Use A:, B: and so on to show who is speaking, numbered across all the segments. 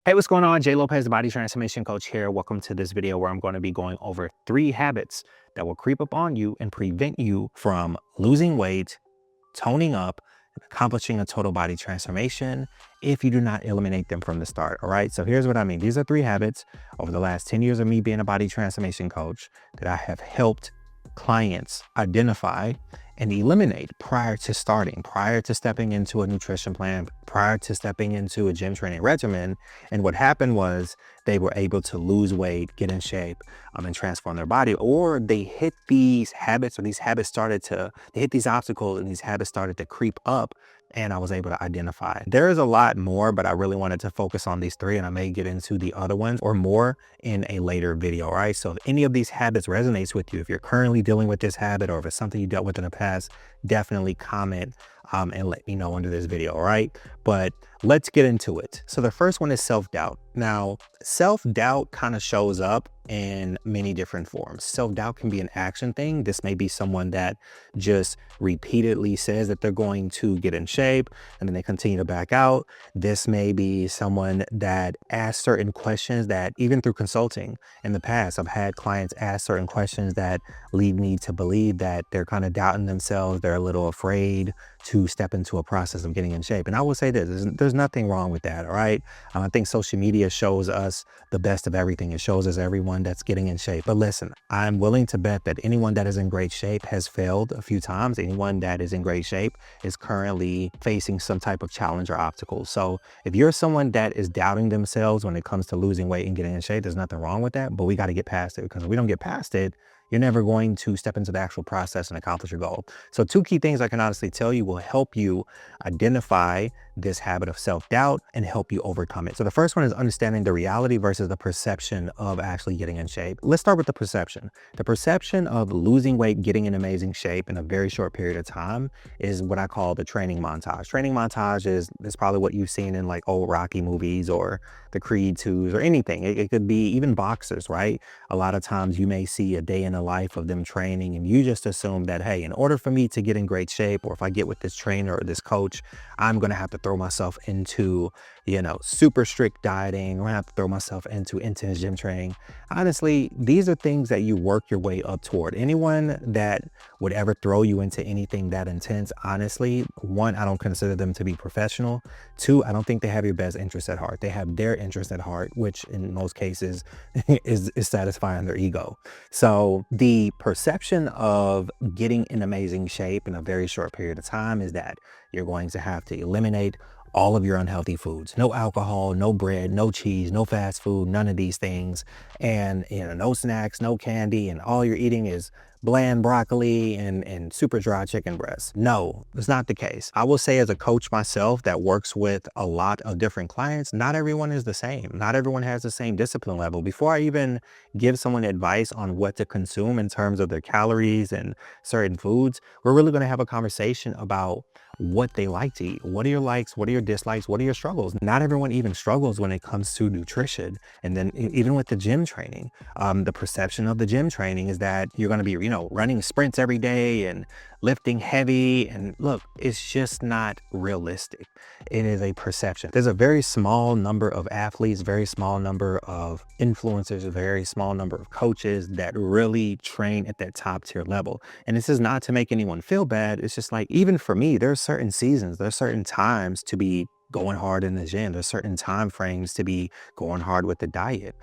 A: Hey, what's going on? Jay Lopez, the Body Transformation Coach here. Welcome to this video where I'm going to be going over 3 habits that will creep up on you and prevent you from losing weight, toning up, and accomplishing a total body transformation if you do not eliminate them from the start. All right. So here's what I mean. These are 3 habits over the last 10 years of me being a body transformation coach that I have helped clients identify and eliminate prior to starting, prior to stepping into a nutrition plan, prior to stepping into a gym training regimen. And what happened was they were able to lose weight, get in shape, and transform their body. Or they hit these habits, or these habits they hit these obstacles and these habits started to creep up. And I was able to identify. There is a lot more, but I really wanted to focus on these 3, and I may get into the other ones or more in a later video, right? So if any of these habits resonates with you, if you're currently dealing with this habit or if it's something you dealt with in the past, definitely comment and let me know under this video, all right? But let's get into it. So the first one is self-doubt. Now, self-doubt kind of shows up in many different forms. Self-doubt can be an action thing. This may be someone that just repeatedly says that they're going to get in shape and then they continue to back out. This may be someone that asks certain questions that even through consulting in the past, I've had clients ask certain questions that lead me to believe that they're kind of doubting themselves. They're a little afraid to step into a process of getting in shape. And I will say this, there's nothing wrong with that, all right? I think social media shows us the best of everything. It shows us everyone that's getting in shape. But listen, I'm willing to bet that anyone that is in great shape has failed a few times. Anyone that is in great shape is currently facing some type of challenge or obstacle. So if you're someone that is doubting themselves when it comes to losing weight and getting in shape, there's nothing wrong with that, but we got to get past it, because if we don't get past it, you're never going to step into the actual process and accomplish your goal. So 2 key things I can honestly tell you will help you identify this habit of self-doubt and help you overcome it. So the first one is understanding the reality versus the perception of actually getting in shape. Let's start with the perception. The perception of losing weight, getting in amazing shape in a very short period of time is what I call the training montage. Training montage is probably what you've seen in like old Rocky movies or the Creed 2s or anything. It could be even boxers, right? A lot of times you may see a day in the life of them training and you just assume that, hey, in order for me to get in great shape, or if I get with this trainer or this coach, I'm going to have to throw myself into, super strict dieting, or I have to throw myself into intense gym training. Honestly, these are things that you work your way up toward. Anyone that would ever throw you into anything that intense, honestly, 1, I don't consider them to be professional. 2, I don't think they have your best interest at heart. They have their interest at heart, which in most cases is satisfying their ego. So the perception of getting in amazing shape in a very short period of time is that you're going to have to eliminate all of your unhealthy foods. No alcohol, no bread, no cheese, no fast food, none of these things. And no snacks, no candy, and all you're eating is bland broccoli and super dry chicken breasts. No, it's not the case. I will say, as a coach myself that works with a lot of different clients, not everyone is the same. Not everyone has the same discipline level. Before I even give someone advice on what to consume in terms of their calories and certain foods, we're really going to have a conversation about what they like to eat. What are your likes? What are your dislikes? What are your struggles? Not everyone even struggles when it comes to nutrition. And then even with the gym training, the perception of the gym training is that you're going to be, running sprints every day and lifting heavy. And look, it's just not realistic. It is a perception. There's a very small number of athletes, very small number of influencers, a very small number of coaches that really train at that top tier level. And this is not to make anyone feel bad. It's just like, even for me, there's certain seasons, there's certain times to be going hard in the gym. There's certain time frames to be going hard with the diet.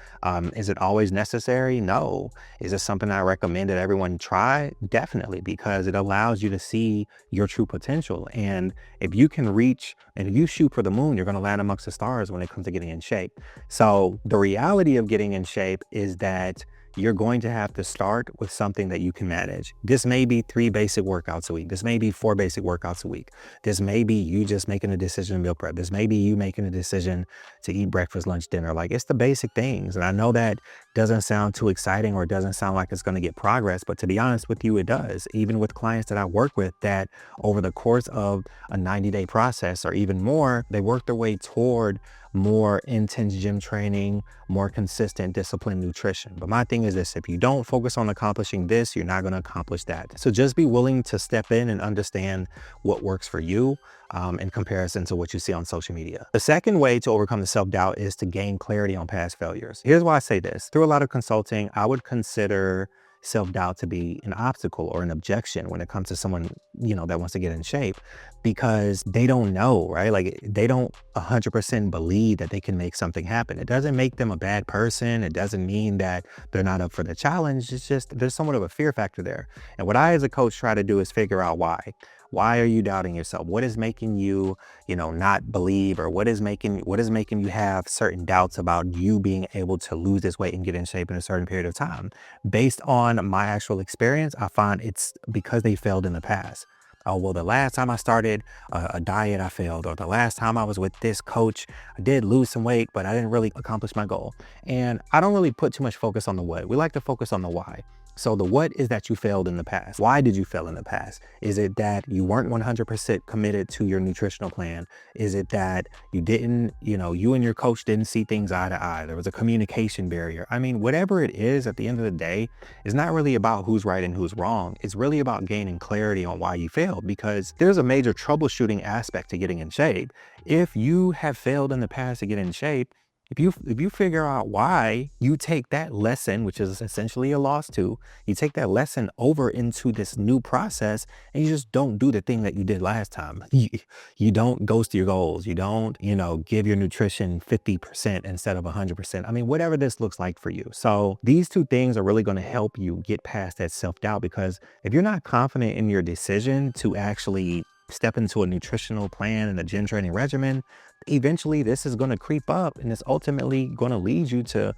A: Is it always necessary? No. Is it something I recommend that everyone try? Definitely, because it allows you to see your true potential. And if you can reach, and if you shoot for the moon, you're going to land amongst the stars when it comes to getting in shape. So the reality of getting in shape is that you're going to have to start with something that you can manage. This may be 3 basic workouts a week. This may be 4 basic workouts a week. This may be you just making a decision to meal prep. This may be you making a decision to eat breakfast, lunch, dinner. Like, it's the basic things. And I know that doesn't sound too exciting, or it doesn't sound like it's going to get progress, but to be honest with you, it does. Even with clients that I work with, that over the course of a 90-day process or even more, they work their way toward more intense gym training, more consistent, disciplined nutrition. But my thing is this, if you don't focus on accomplishing this, you're not going to accomplish that. So just be willing to step in and understand what works for you in comparison to what you see on social media. The second way to overcome the self-doubt is to gain clarity on past failures. Here's why I say this. Through a lot of consulting, I would consider self-doubt to be an obstacle or an objection when it comes to someone, that wants to get in shape, because they don't know, right? Like they don't 100% believe that they can make something happen. It doesn't make them a bad person. It doesn't mean that they're not up for the challenge. It's just there's somewhat of a fear factor there. And what I as a coach try to do is figure out why. Why are you doubting yourself? What is making you, not believe, or what is making you have certain doubts about you being able to lose this weight and get in shape in a certain period of time? Based on my actual experience, I find it's because they failed in the past. Oh, well, the last time I started a diet, I failed. Or the last time I was with this coach, I did lose some weight, but I didn't really accomplish my goal. And I don't really put too much focus on the what. We like to focus on the why. So the what is that you failed in the past. Why did you fail in the past? Is it that you weren't 100% committed to your nutritional plan? Is it that you didn't, you and your coach didn't see things eye to eye? There was a communication barrier. I mean, whatever it is, at the end of the day, it's not really about who's right and who's wrong. It's really about gaining clarity on why you failed, because there's a major troubleshooting aspect to getting in shape. If you have failed in the past to get in shape, if you figure out why, you take that lesson, which is essentially a loss too, you take that lesson over into this new process, and you just don't do the thing that you did last time. You don't ghost your goals. You don't, give your nutrition 50% instead of 100%. I mean, whatever this looks like for you. So these two things are really going to help you get past that self-doubt, because if you're not confident in your decision to actually step into a nutritional plan and a gym training regimen, eventually this is going to creep up, and it's ultimately going to lead you to,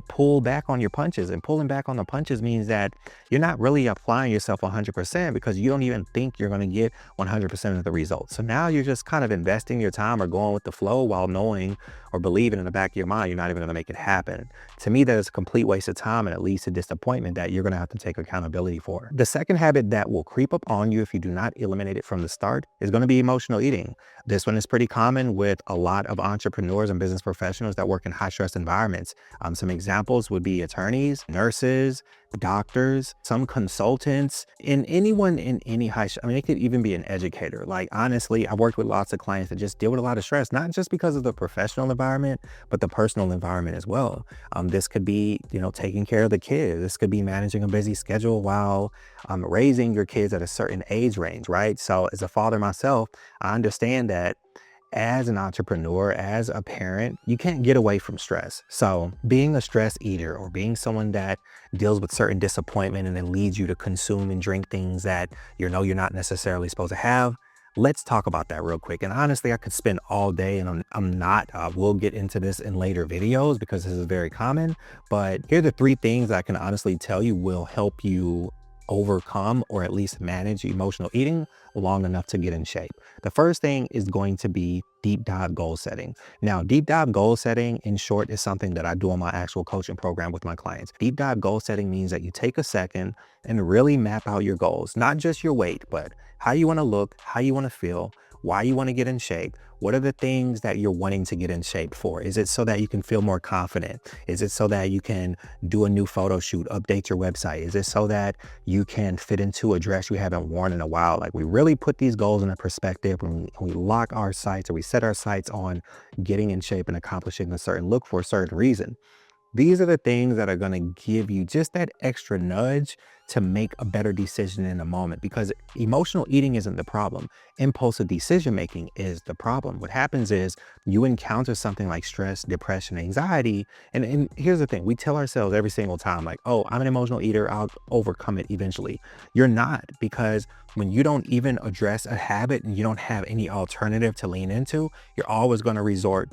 A: pull back on your punches. And pulling back on the punches means that you're not really applying yourself 100%, because you don't even think you're going to get 100% of the results. So now you're just kind of investing your time or going with the flow while knowing or believing in the back of your mind you're not even going to make it happen. To me, that is a complete waste of time, and it leads to disappointment that you're going to have to take accountability for. The second habit that will creep up on you if you do not eliminate it from the start is going to be emotional eating. This one is pretty common with a lot of entrepreneurs and business professionals that work in high stress environments. Some examples would be attorneys, nurses, doctors, some consultants, and anyone in any it could even be an educator. Like, honestly, I've worked with lots of clients that just deal with a lot of stress, not just because of the professional environment, but the personal environment as well. This could be, taking care of the kids. This could be managing a busy schedule while raising your kids at a certain age range, right? So as a father myself, I understand that as an entrepreneur, as a parent, you can't get away from stress. So being a stress eater, or being someone that deals with certain disappointment and it leads you to consume and drink things that you're not necessarily supposed to have, let's talk about that real quick. And honestly, I could spend all day, and I'm not. We'll get into this in later videos because this is very common. But here are the 3 things I can honestly tell you will help you overcome or at least manage emotional eating long enough to get in shape. The first thing is going to be deep dive goal setting. Now, deep dive goal setting, in short, is something that I do on my actual coaching program with my clients. Deep dive goal setting means that you take a second and really map out your goals, not just your weight, but how you want to look, how you want to feel, why you want to get in shape. What are the things that you're wanting to get in shape for? Is it so that you can feel more confident? Is it so that you can do a new photo shoot, update your website? Is it so that you can fit into a dress you haven't worn in a while? Like, we really put these goals in a perspective when we lock our sights, or we set our sights on getting in shape and accomplishing a certain look for a certain reason. These are the things that are going to give you just that extra nudge to make a better decision in the moment, because emotional eating isn't the problem. Impulsive decision making is the problem. What happens is you encounter something like stress, depression, anxiety. And here's the thing. We tell ourselves every single time, like, oh, I'm an emotional eater, I'll overcome it eventually. You're not, because when you don't even address a habit and you don't have any alternative to lean into, you're always going to revert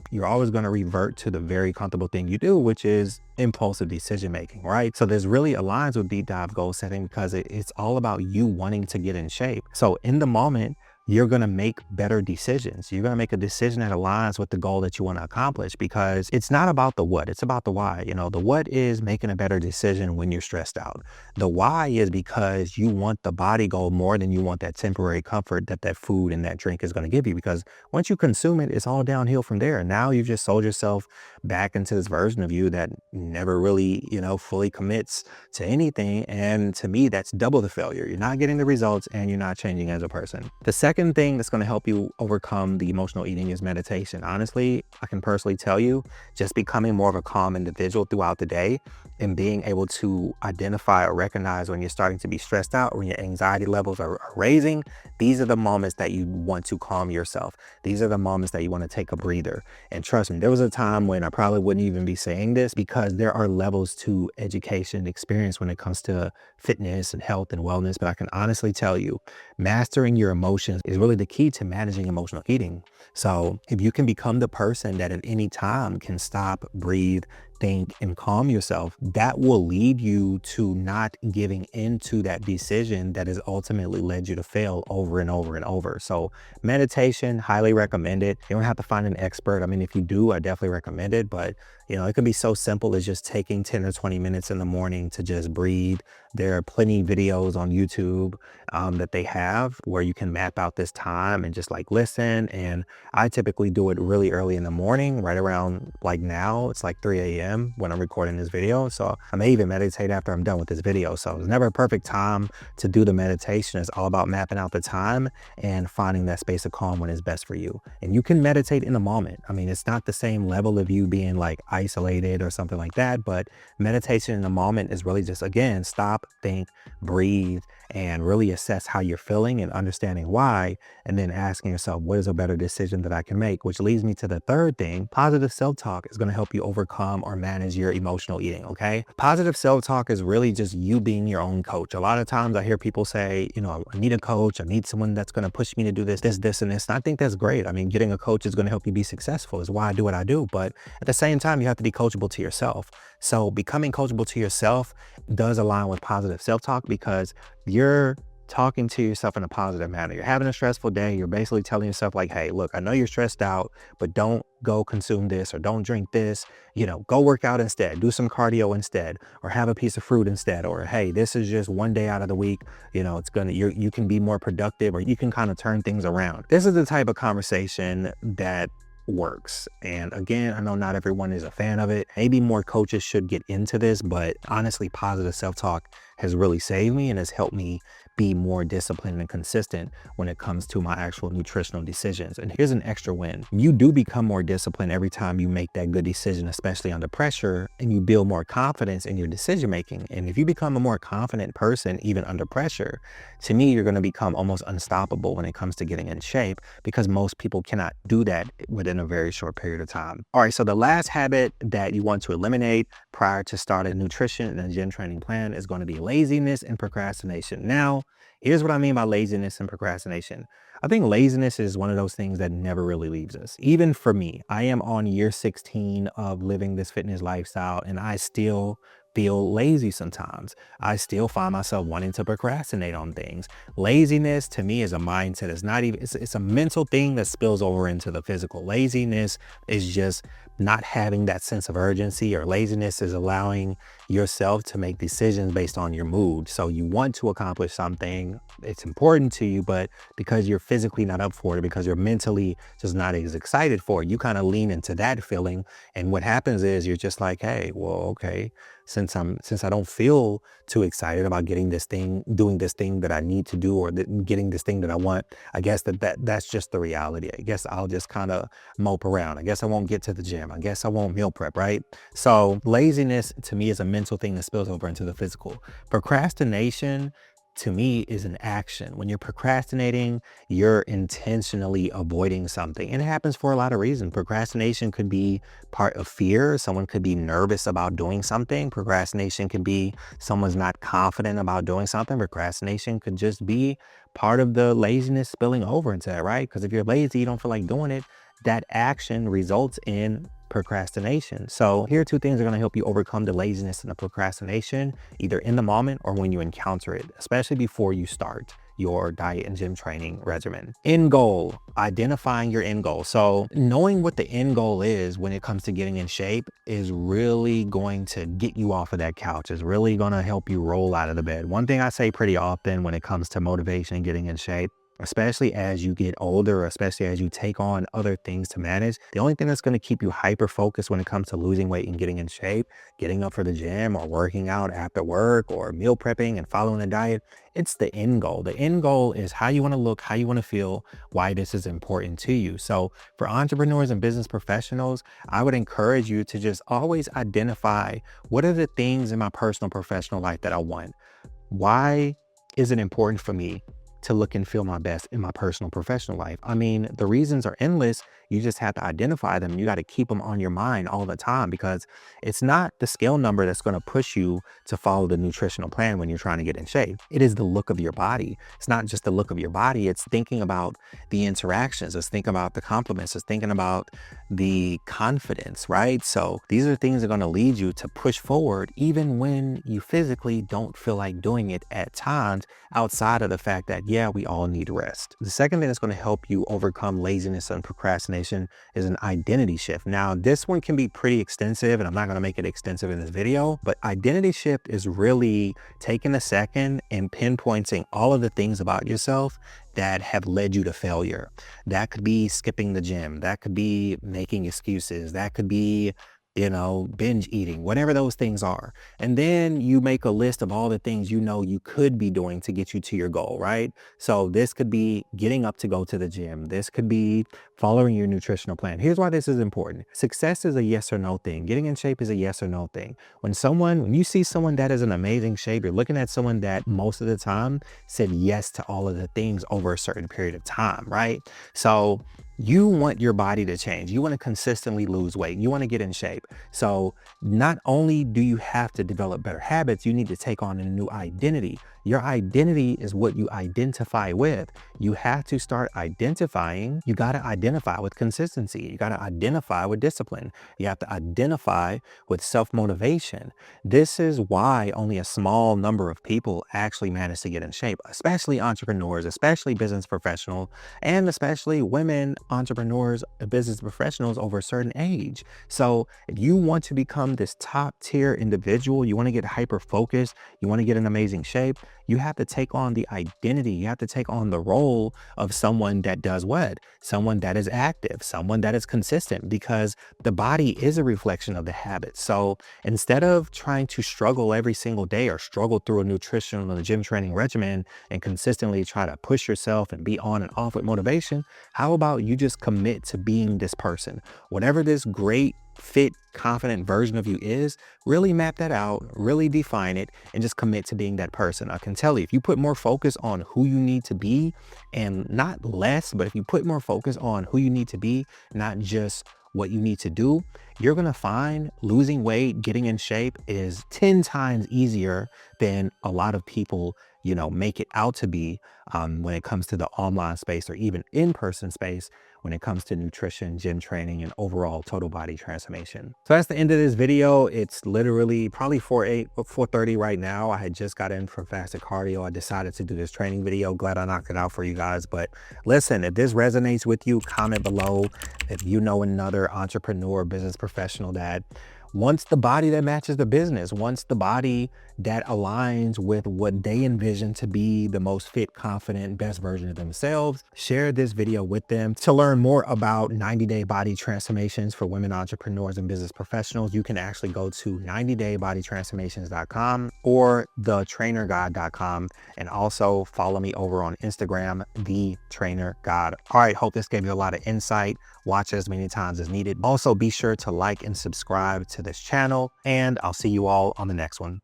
A: to the very comfortable thing you do, which is impulsive decision making, right? So this really aligns with deep dive goal setting, because it's all about you wanting to get in shape. So in the moment, you're going to make better decisions. You're going to make a decision that aligns with the goal that you want to accomplish, because it's not about the what, it's about the why. You know, the what is making a better decision when you're stressed out. The why is because you want the body goal more than you want that temporary comfort that that food and that drink is going to give you. Because once you consume it, it's all downhill from there. And now you've just sold yourself back into this version of you that never really, fully commits to anything. And to me, that's double the failure. You're not getting the results and you're not changing as a person. The second thing that's going to help you overcome the emotional eating is meditation. Honestly, I can personally tell you, just becoming more of a calm individual throughout the day and being able to identify or recognize when you're starting to be stressed out or when your anxiety levels are raising, these are the moments that you want to calm yourself. These are the moments that you want to take a breather. And trust me, there was a time when I probably wouldn't even be saying this, because there are levels to education and experience when it comes to fitness and health and wellness. But I can honestly tell you, mastering your emotions is really the key to managing emotional eating. So if you can become the person that at any time can stop, breathe, think, and calm yourself, that will lead you to not giving into that decision that has ultimately led you to fail over and over and over. So meditation, highly recommend it. You don't have to find an expert. I mean, if you do, I definitely recommend it. But it can be so simple as just taking 10 or 20 minutes in the morning to just breathe. There are plenty of videos on YouTube that they have where you can map out this time and just like listen. And I typically do it really early in the morning, right around like now. It's like 3 a.m. when I'm recording this video. So I may even meditate after I'm done with this video. So it's never a perfect time to do the meditation. It's all about mapping out the time and finding that space of calm when it's best for you. And you can meditate in the moment. I mean, it's not the same level of you being like isolated or something like that, but meditation in the moment is really just, again, stop, think, breathe, and really assess how you're feeling and understanding why, and then asking yourself, what is a better decision that I can make? Which leads me to the third thing. Positive self-talk is going to help you overcome or manage your emotional eating, okay? Positive self-talk is really just you being your own coach. A lot of times I hear people say, I need a coach. I need someone that's going to push me to do this, and this. And I think that's great. I mean, getting a coach is going to help you be successful. Is why I do what I do. But at the same time, you have to be coachable to yourself. So becoming coachable to yourself does align with positive self-talk, because you're talking to yourself in a positive manner. You're having a stressful day. You're basically telling yourself like, hey, look, I know you're stressed out, but don't go consume this or don't drink this, go work out instead, do some cardio instead, or have a piece of fruit instead. Or, hey, this is just one day out of the week. You can be more productive, or you can kind of turn things around. This is the type of conversation that works. And again, I know not everyone is a fan of it. Maybe more coaches should get into this, but honestly, positive self-talk has really saved me and has helped me be more disciplined and consistent when it comes to my actual nutritional decisions. And here's an extra win. You do become more disciplined every time you make that good decision, especially under pressure, and you build more confidence in your decision making. And if you become a more confident person, even under pressure, to me, you're going to become almost unstoppable when it comes to getting in shape, because most people cannot do that within a very short period of time. All right, so the last habit that you want to eliminate prior to starting nutrition and a gym training plan is going to be laziness and procrastination. Now, here's what I mean by laziness and procrastination. I think laziness is one of those things that never really leaves us. Even for me, I am on year 16 of living this fitness lifestyle, and I still feel lazy sometimes. I still find myself wanting to procrastinate on things. Laziness to me is a mindset. It's not even, it's a mental thing that spills over into the physical. Laziness is just not having that sense of urgency, or laziness is allowing yourself to make decisions based on your mood. So you want to accomplish something, it's important to you, but because you're physically not up for it, because you're mentally just not as excited for it, you kind of lean into that feeling. And what happens is you're just like, hey, well, okay, since I don't feel too excited about doing this thing that I need to do, or getting this thing that I want, I guess that's just the reality. I guess I'll just kind of mope around. I guess I won't get to the gym. I guess I won't meal prep, right? So laziness to me is a mental thing that spills over into the physical. Procrastination to me is an action. When you're procrastinating, you're intentionally avoiding something. And it happens for a lot of reasons. Procrastination could be part of fear. Someone could be nervous about doing something. Procrastination could be someone's not confident about doing something. Procrastination could just be part of the laziness spilling over into that, right? Because if you're lazy, you don't feel like doing it, that action results in procrastination. So here are two things that are going to help you overcome the laziness and the procrastination, either in the moment or when you encounter it, especially before you start. your diet and gym training regimen. End goal, identifying your end goal. So knowing what the end goal is when it comes to getting in shape is really going to get you off of that couch. It's really going to help you roll out of the bed. One thing I say pretty often when it comes to motivation and getting in shape, especially as you get older, especially as you take on other things to manage, the only thing that's going to keep you hyper focused when it comes to losing weight and getting in shape, getting up for the gym or working out after work or meal prepping and following a diet, it's the end goal. The end goal is how you want to look, how you want to feel, why this is important to you. So for entrepreneurs and business professionals, I would encourage you to just always identify what are the things in my personal professional life that I want. Why is it important for me to look and feel my best in my personal professional life? I mean, the reasons are endless. You just have to identify them. You got to keep them on your mind all the time, because it's not the scale number that's going to push you to follow the nutritional plan when you're trying to get in shape. It is the look of your body. It's not just the look of your body. It's thinking about the interactions. It's thinking about the compliments. It's thinking about the confidence, right? So these are things that are going to lead you to push forward even when you physically don't feel like doing it at times, outside of the fact that, yeah, we all need rest. The second thing that's going to help you overcome laziness and procrastination is an identity shift. Now, this one can be pretty extensive, and I'm not going to make it extensive in this video, but identity shift is really taking a second and pinpointing all of the things about yourself that have led you to failure. That could be skipping the gym. That could be making excuses. That could be, binge eating, whatever those things are. And then you make a list of all the things you could be doing to get you to your goal, right? So this could be getting up to go to the gym. This could be following your nutritional plan. Here's why this is important. Success is a yes or no thing. Getting in shape is a yes or no thing. When you see someone that is in amazing shape, you're looking at someone that most of the time said yes to all of the things over a certain period of time, right? So you want your body to change. You want to consistently lose weight. You want to get in shape. So not only do you have to develop better habits, you need to take on a new identity. Your identity is what you identify with. You have to start identifying. You got to identify with consistency. You got to identify with discipline. You have to identify with self-motivation. This is why only a small number of people actually manage to get in shape, especially entrepreneurs, especially business professionals, and especially women entrepreneurs, business professionals over a certain age. So if you want to become this top tier individual, you want to get hyper focused, you want to get in amazing shape, you have to take on the identity. You have to take on the role of someone that does what? Someone that is active, someone that is consistent, because the body is a reflection of the habit. So instead of trying to struggle every single day or struggle through a nutritional and gym training regimen and consistently try to push yourself and be on and off with motivation, how about you just commit to being this person? Whatever this great, fit, confident version of you is, really map that out, really define it, and just commit to being that person. I can tell you, if you put more focus on who you need to be, and not less, but if you put more focus on who you need to be, not just what you need to do, you're going to find losing weight, getting in shape is 10 times easier than a lot of people, make it out to be when it comes to the online space or even in-person space when it comes to nutrition, gym training, and overall total body transformation. So that's the end of this video. It's literally probably 4:30 right now. I had just got in from fasted cardio. I decided to do this training video. Glad I knocked it out for you guys. But listen, if this resonates with you, comment below. If you know another entrepreneur, business professional that wants the body that matches the business, wants the body that aligns with what they envision to be the most fit, confident, best version of themselves, share this video with them. To learn more about 90-day body transformations for women entrepreneurs and business professionals, you can actually go to 90daybodytransformations.com or thetrainergod.com, and also follow me over on Instagram, thetrainergod. All right, hope this gave you a lot of insight. Watch as many times as needed. Also, be sure to like and subscribe to this channel, and I'll see you all on the next one.